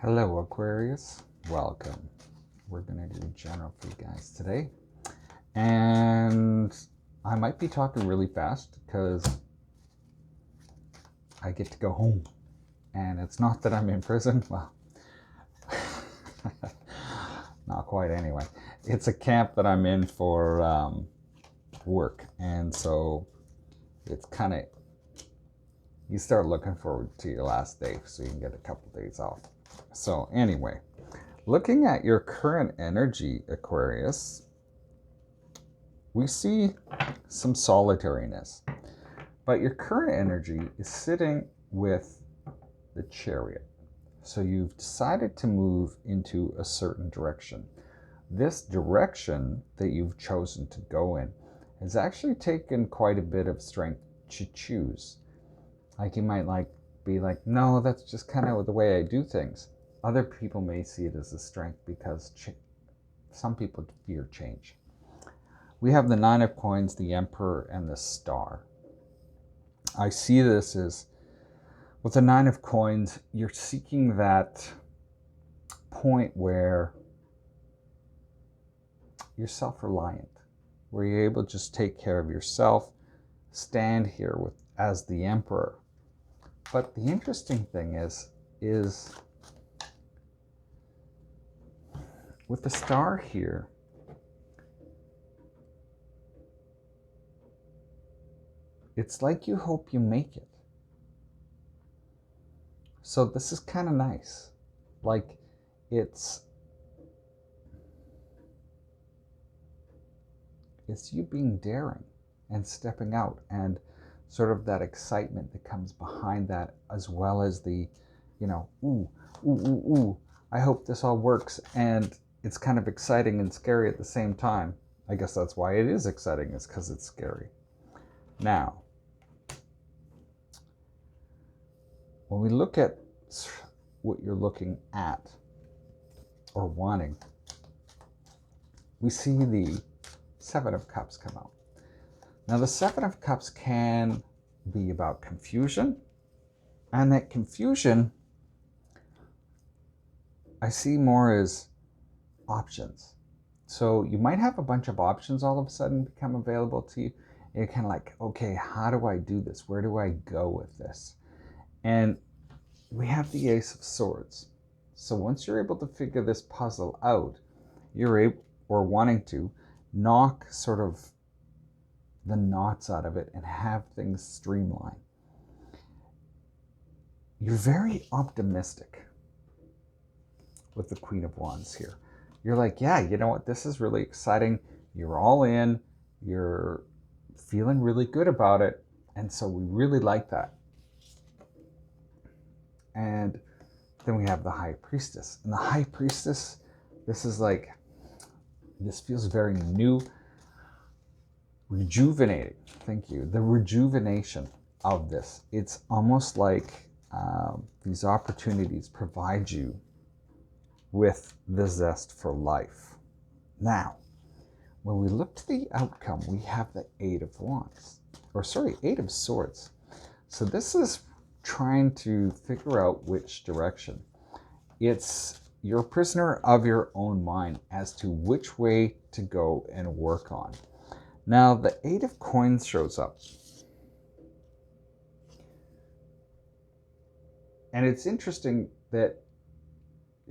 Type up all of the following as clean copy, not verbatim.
Hello, Aquarius. Welcome. We're going to do general for you guys today. And I might be talking really fast because I get to go home. And it's not that I'm in prison. Well, not quite anyway. It's a camp that I'm in for work. And so it's kind of, you start looking forward to your last day so you can get a couple days off. So anyway, looking at your current energy, Aquarius, we see some solitariness, but your current energy is sitting with the Chariot. So you've decided to move into a certain direction. This direction that you've chosen to go in has actually taken quite a bit of strength to choose. Like you might be like, no, that's just kind of the way I do things. Other people may see it as a strength because some people fear change. We have the Nine of Coins, the Emperor, and the Star. I see this as, with the Nine of Coins, you're seeking that point where you're self-reliant, where you're able to just take care of yourself, stand here as the Emperor. But the interesting thing is with the Star here, it's like you hope you make it. So this is kind of nice. Like it's you being daring and stepping out, and sort of that excitement that comes behind that, as well as the, ooh, I hope this all works. And it's kind of exciting and scary at the same time. I guess that's why it is exciting, is because it's scary. Now, when we look at what you're looking at or wanting, we see the Seven of Cups come out. Now, the Seven of Cups can be about confusion, and that confusion I see more as options. So you might have a bunch of options all of a sudden become available to you, and you're kind of like, okay, how do I do this? Where do I go with this? And we have the Ace of Swords. So once you're able to figure this puzzle out, you're able, or wanting to, knock sort of the knots out of it and have things streamline. You're very optimistic with the Queen of Wands here. You're like, yeah, you know what? This is really exciting. You're all in. You're feeling really good about it. And so we really like that. And then we have the High Priestess. And the High Priestess, this feels very new, rejuvenating. Thank you. The rejuvenation of this. It's almost like these opportunities provide you with the zest for life. Now, when we look to the outcome, we have the Eight of Swords. So this is trying to figure out which direction. You're a prisoner of your own mind as to which way to go and work on. Now, the Eight of Coins shows up. And it's interesting that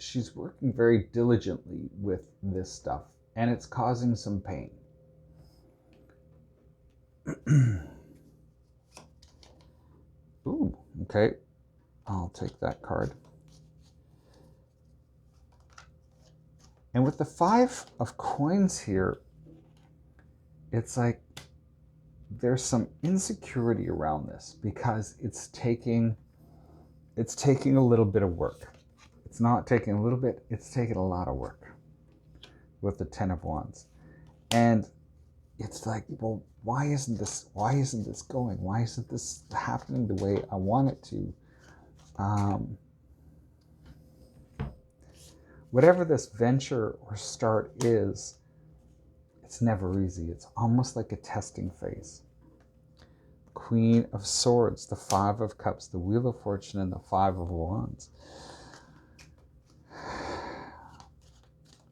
she's working very diligently with this stuff, and it's causing some pain. Ooh, okay. I'll take that card. And with the Five of Coins here, it's like there's some insecurity around this because it's taking a little bit of work. It's not taking a little bit, it's taking a lot of work with the Ten of Wands. And it's like, well, why isn't this going? Why isn't this happening the way I want it to? Whatever this venture or start is, it's never easy. It's almost like a testing phase. Queen of Swords, the Five of Cups, the Wheel of Fortune, and the Five of Wands.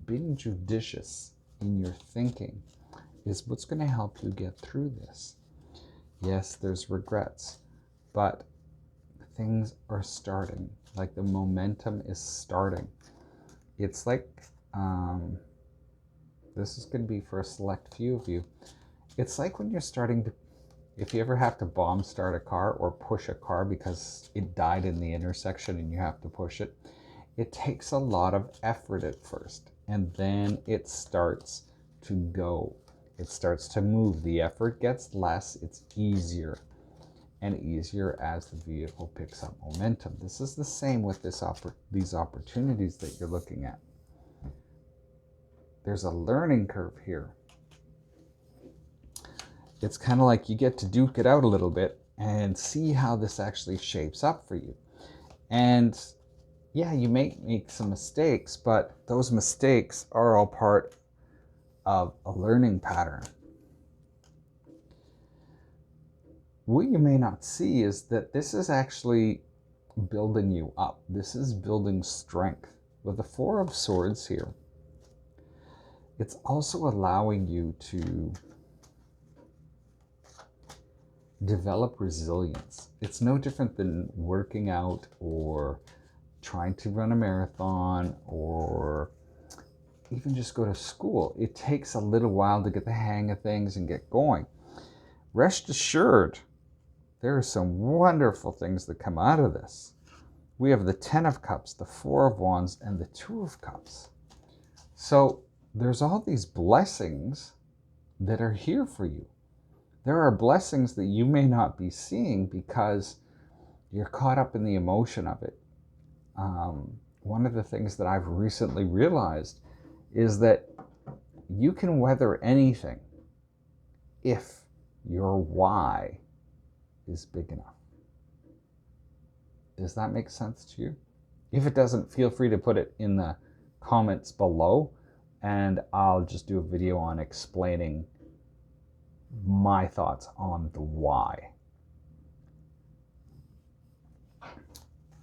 being judicious in your thinking is what's going to help you get through this. Yes, there's regrets, but things are starting. Like the momentum is starting. It's like, this is going to be for a select few of you. It's like when you're starting to, if you ever have to bomb start a car or push a car because it died in the intersection and you have to push it, it takes a lot of effort at first, and then it starts to go. It starts to move. The effort gets less. It's easier and easier as the vehicle picks up momentum. This is the same with these opportunities that you're looking at. There's a learning curve here. It's kind of like you get to duke it out a little bit and see how this actually shapes up for you. And yeah, you may make some mistakes, but those mistakes are all part of a learning pattern. What you may not see is that this is actually building you up. This is building strength. With the Four of Swords here, it's also allowing you to develop resilience. It's no different than working out or trying to run a marathon or even just go to school. It takes a little while to get the hang of things and get going. Rest assured, there are some wonderful things that come out of this. We have the Ten of Cups, the Four of Wands, and the Two of Cups. So there's all these blessings that are here for you. There are blessings that you may not be seeing because you're caught up in the emotion of it. One of the things that I've recently realized is that you can weather anything if your why is big enough. Does that make sense to you? If it doesn't, feel free to put it in the comments below, and I'll just do a video on explaining my thoughts on the why.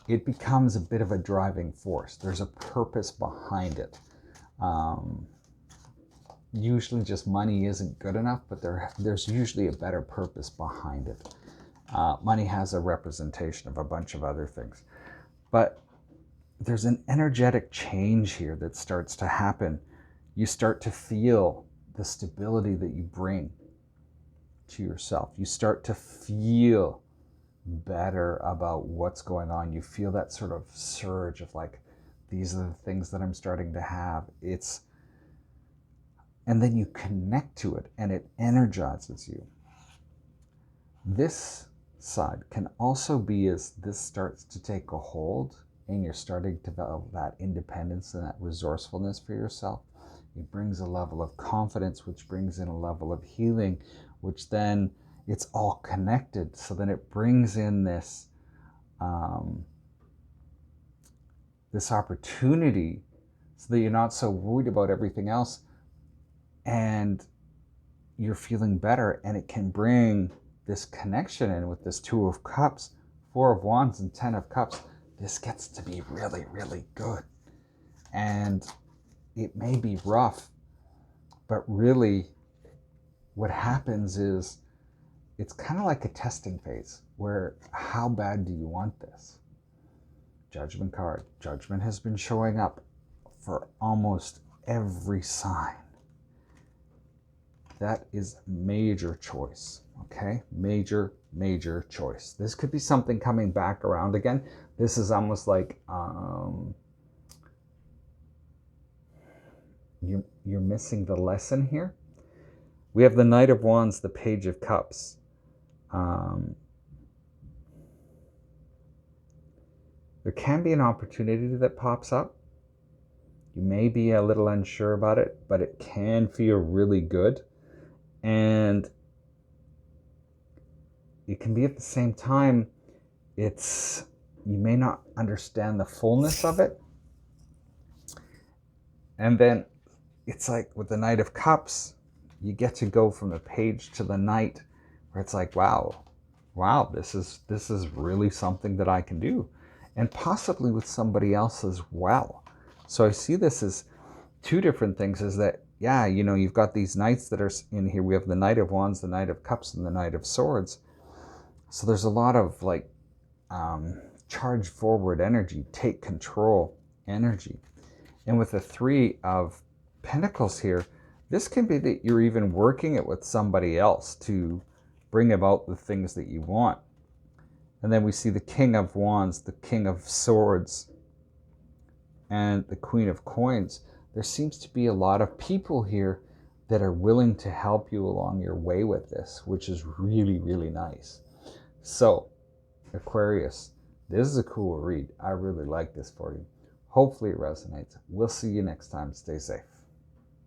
It becomes a bit of a driving force. There's a purpose behind it. Usually just money isn't good enough, but there's usually a better purpose behind it. Money has a representation of a bunch of other things. But there's an energetic change here that starts to happen. You start to feel the stability that you bring to yourself. You start to feel better about what's going on. You feel that sort of surge of like, these are the things that I'm starting to have. And then you connect to it and it energizes you. This side can also be as this starts to take a hold and you're starting to develop that independence and that resourcefulness for yourself. It brings a level of confidence, which brings in a level of healing, which then it's all connected. So then it brings in this, this opportunity so that you're not so worried about everything else and you're feeling better, and it can bring this connection in with this Two of Cups, Four of Wands, and Ten of Cups. This gets to be really, really good. And it may be rough, but really what happens is it's kind of like a testing phase where how bad do you want this? Judgment card. Judgment has been showing up for almost every sign. That is major choice, okay? Major, major choice. This could be something coming back around again. This is almost like you're missing the lesson here. We have the Knight of Wands, the Page of Cups. There can be an opportunity that pops up. You may be a little unsure about it, but it can feel really good. And it can be at the same time, you may not understand the fullness of it. And then it's like with the Knight of Cups, you get to go from the page to the Knight, where it's like, wow, this is really something that I can do, and possibly with somebody else as well. So I see this as two different things is that, yeah, you know, you've got these knights that are in here. We have the Knight of Wands, the Knight of Cups, and the Knight of Swords. So there's a lot of like charge forward energy, take control energy. And with the Three of Pentacles here, this can be that you're even working it with somebody else to bring about the things that you want. And then we see the King of Wands, the King of Swords, and the Queen of Coins. There seems to be a lot of people here that are willing to help you along your way with this, which is really, really nice. So, Aquarius, this is a cool read. I really like this for you. Hopefully it resonates. We'll see you next time. Stay safe.